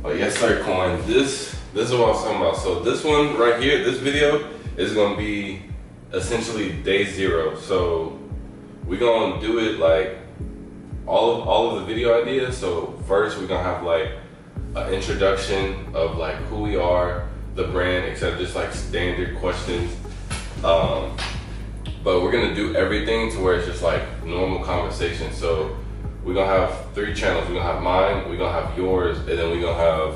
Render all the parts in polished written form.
Oh yes sir, Coin. This is what I was talking about. So this one right here, this video is gonna be essentially day 0. So we're gonna do it like all of the video ideas. So first we're gonna have like an introduction of like who we are, the brand, except just like standard questions. But we're gonna do everything to where it's just like normal conversation. So we're gonna have 3 channels. We're gonna have mine, we're gonna have yours, and then we're gonna have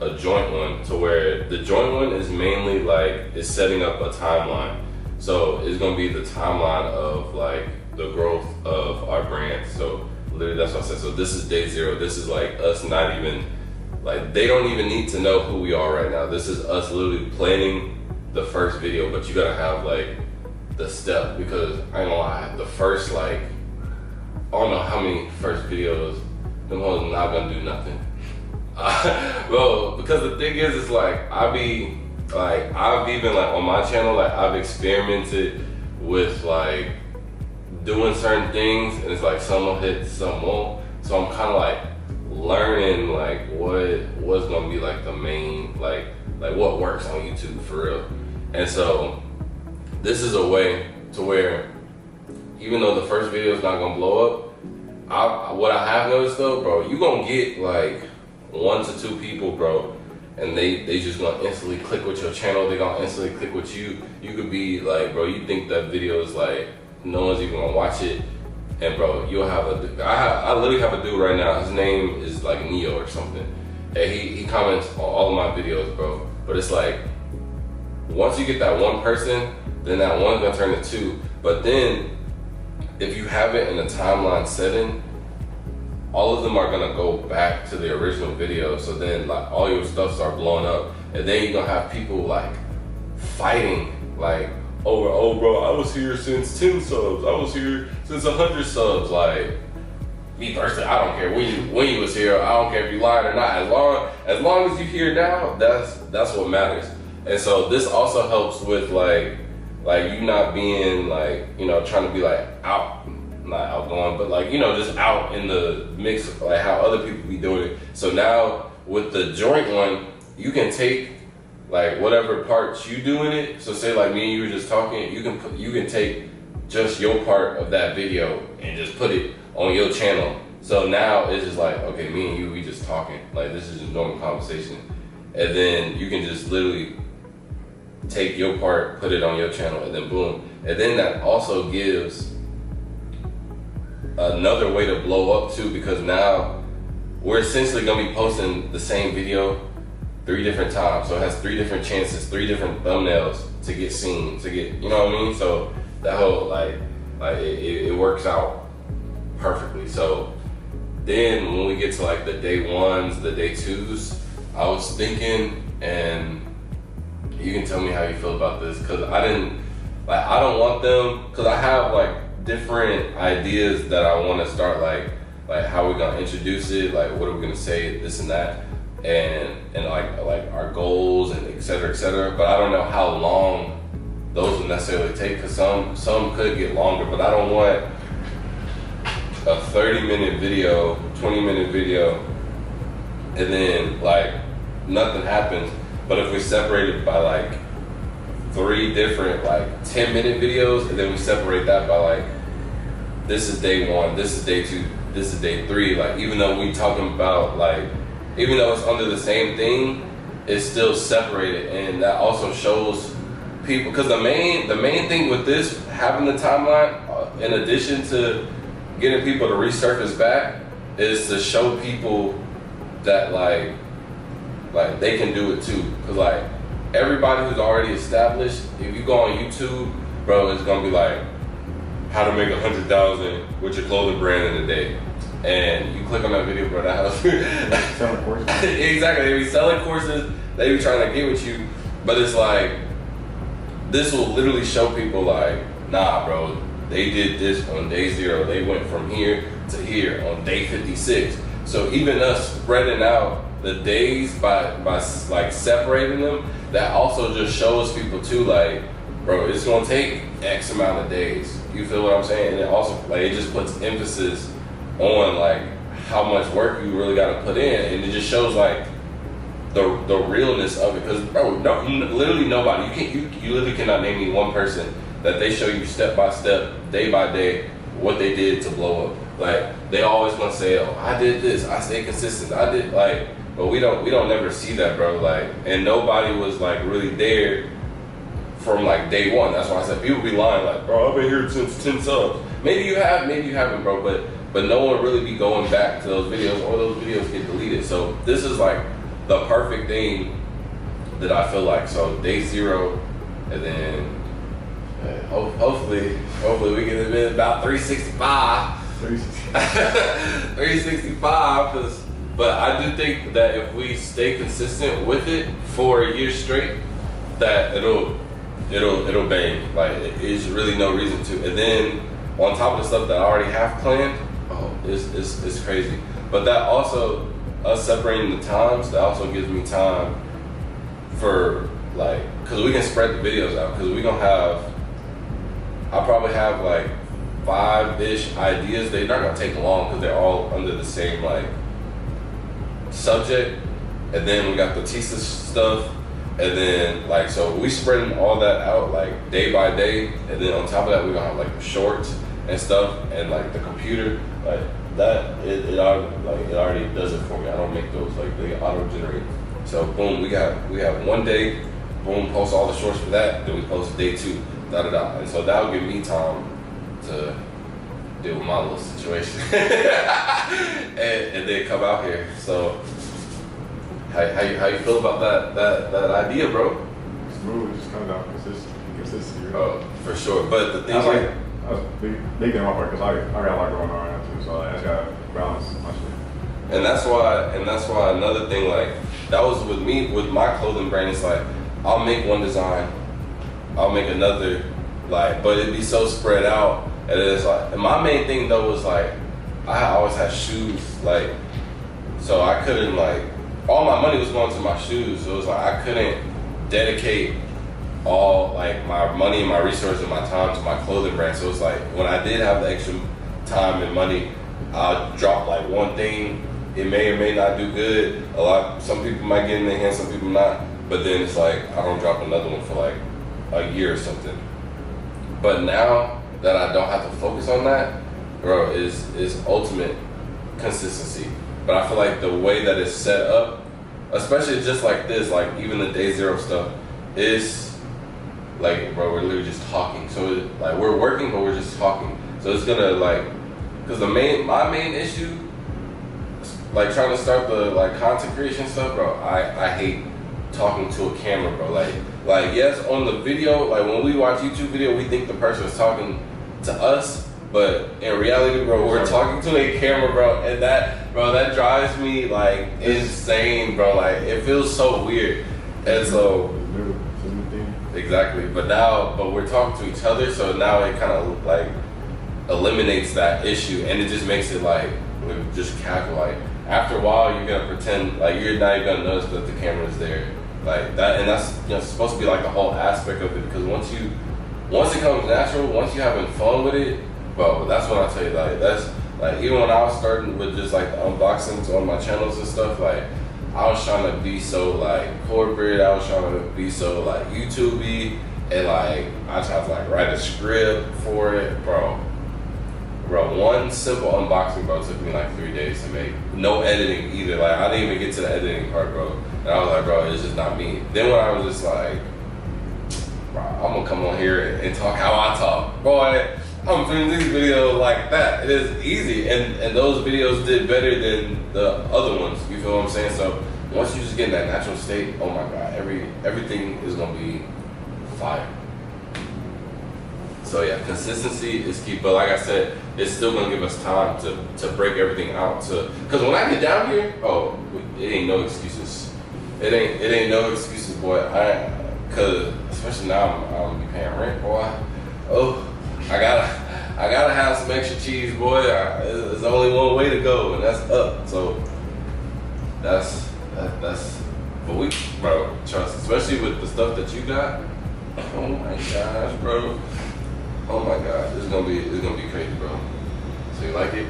a joint one, to where the joint one is mainly like, it's setting up a timeline. So it's gonna be the timeline of like the growth of our brand. So literally that's what I said. So this is day 0. This is like us not even, like they don't even need to know who we are right now. This is us literally planning the first video, but you gotta have like the step, because I ain't gonna lie, the first like, I don't know how many first videos, them hoes not gonna do nothing. Well, because the thing is, it's like, I've even like on my channel, like I've experimented with like doing certain things, and it's like some will hit, some won't. So I'm kind of like learning like what's gonna be like the main, like what works on YouTube for real. And so this is a way to where, even though the first video is not gonna blow up, what I have noticed though, bro, you gonna get like 1 to 2 people, bro, and they just gonna instantly click with your channel. They gonna instantly click with you. You could be like, bro, you think that video is like, no one's even gonna watch it, and bro, you'll have I literally have a dude right now, his name is like Neo or something, and he comments on all of my videos, bro. But it's like, once you get that one person, then that one's gonna turn to 2. But then if you have it in a timeline setting, all of them are gonna go back to the original video. So then like all your stuff start blowing up, and then you're gonna have people like fighting like over, oh bro, I was here since 10 subs, I was here since 100 subs. Like, me personally, I don't care when you was here. I don't care if you lied or not. As long as you here now, that's what matters. And so this also helps with like you not being like, you know, trying to be like not outgoing, but like, you know, just out in the mix, like how other people be doing it. So now with the joint one, you can take like whatever parts you do in it. So say like me and you were just talking, you can take just your part of that video and just put it on your channel. So now it's just like, okay, me and you, we just talking. Like this is just normal conversation. And then you can just literally take your part, put it on your channel, and then boom. And then that also gives another way to blow up too, because now we're essentially gonna be posting the same video 3 different times. So it has 3 different chances, 3 different thumbnails to get seen, to get, you know what I mean? So that whole like it works out perfectly. So then when we get to like the day 1s, the day 2s, I was thinking, and you can tell me how you feel about this, because I don't want them, because I have like different ideas that I want to start, like how we're gonna introduce it, like what are we gonna say, this and that, and like our goals and et cetera, but I don't know how long those will necessarily take, because some could get longer, but I don't want a 30-minute video, 20-minute video, and then like nothing happens. But if we separate it by like 3 different like 10-minute videos, and then we separate that by like, this is day 1, this is day 2, this is day 3, like even though we talking about like, even though it's under the same thing, it's still separated. And that also shows people, because the main thing with this, having the timeline, in addition to getting people to resurface back, is to show people that like they can do it too. Because like everybody who's already established, if you go on YouTube, bro, it's gonna be like how to make 100,000 with your clothing brand in a day. And you click on that video, bro, that house. Selling courses. Exactly, they be selling courses, they be trying to get with you. But it's like, this will literally show people like, nah, bro, they did this on day 0. They went from here to here on day 56. So even us spreading out the days by like separating them, that also just shows people too, like, bro, it's gonna take X amount of days. You feel what I'm saying? And it also, like, it just puts emphasis on like how much work you really gotta put in, and it just shows like the realness of it. Because bro, no, literally nobody. You literally cannot name me one person that they show you step by step, day by day, what they did to blow up. Like they always gonna say, "Oh, I did this. I stayed consistent. I did like," but we don't never see that, bro. Like, and nobody was like really there from like day one. That's why I said people be lying, like, "Bro, I've been here since 10 subs." Maybe you have, maybe you haven't, bro. But no one really be going back to those videos, or those videos get deleted. So this is like the perfect thing that I feel like. So day 0, and then hopefully we get it in about 365. 365, but I do think that if we stay consistent with it for a year straight, that it'll bang. Like it's really no reason to. And then on top of the stuff that I already have planned, it's crazy. But that also, us separating the times, that also gives me time for like, cause we can spread the videos out. Cause we gonna have, I probably have like 5-ish ideas. They're not gonna take long because they're all under the same like subject. And then we got the thesis stuff, and then like, so we spreading all that out like day by day. And then on top of that, we gonna have like the shorts and stuff, and like the computer, like that. It already does it for me. I don't make those, like they auto generate. So boom, we have one day, boom, post all the shorts for that. Then we post day 2, and so that'll give me time to deal with my little situation and then come out here. So how you feel about that idea, bro? Smooth, just come down consistency. Right? Oh, for sure. But the thing I was big in my part because I got a lot going on right now too, so I just gotta balance my shit. And that's why another thing, like that was with me with my clothing brand. It's like I'll make one design, I'll make another, like, but it'd be so spread out. And it's like, and my main thing though was like, I always had shoes, like, so I couldn't like, all my money was going to my shoes. So it was like, I couldn't dedicate all like my money and my resources and my time to my clothing brand. So it's like, when I did have the extra time and money, I'll drop like one thing. It may or may not do good. Some people might get in their hands, some people not. But then it's like, I don't drop another one for like a year or something. But now that I don't have to focus on that, bro, is ultimate consistency. But I feel like the way that it's set up, especially just like this, like even the day 0 stuff, is like, bro, we're literally just talking. So like we're working, but we're just talking. So it's gonna like, cause my main issue, like trying to start the like content creation stuff, bro, I hate talking to a camera, bro. Like yes, on the video, like when we watch YouTube video, we think the person is talking to us, but in reality, bro, we're talking to a camera, bro, and that drives me like insane, bro. Like it feels so weird, and so exactly. But we're talking to each other, so now it kind of like eliminates that issue, and it just makes it like just casual. Like after a while, you're gonna pretend like you're not even gonna notice that the camera's there, like that, and that's supposed to be like the whole aspect of it. Because once it comes natural, once you're having fun with it, bro, that's when I tell you, like that's like even when I was starting with just like the unboxings on my channels and stuff, like I was trying to be so like corporate, I was trying to be so like YouTube-y, and like I tried to like write a script for it, bro. One simple unboxing, bro, took me like 3 days to make. No editing either. Like I didn't even get to the editing part, bro. And I was like, bro, it's just not me. Then when I was just like, bro, I'm gonna come on here and talk how I talk. Boy, I'm filming these videos like that. It is easy. And those videos did better than the other ones. You feel what I'm saying? So once you just get in that natural state, oh my God, everything is gonna be fire. So yeah, consistency is key. But like I said, it's still gonna give us time to break everything out. Cause when I get down here, oh, it ain't no excuses. It ain't no excuses, boy. Cause especially now I'm gonna be paying rent, boy. Oh, I gotta have some extra cheese, boy. There's only one way to go, and that's up. So that's. But we, bro, trust, especially with the stuff that you got. Oh my gosh, bro. Oh my God, it's gonna be crazy, bro. So you like it?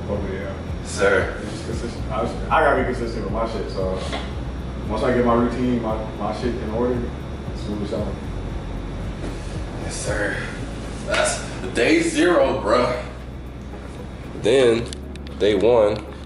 Oh yeah. Sir. It's consistent. I gotta be consistent with my shit, so once I get my routine, my shit in order, smooth sailing. Yes, sir. That's day 0, bruh. Then, day 1.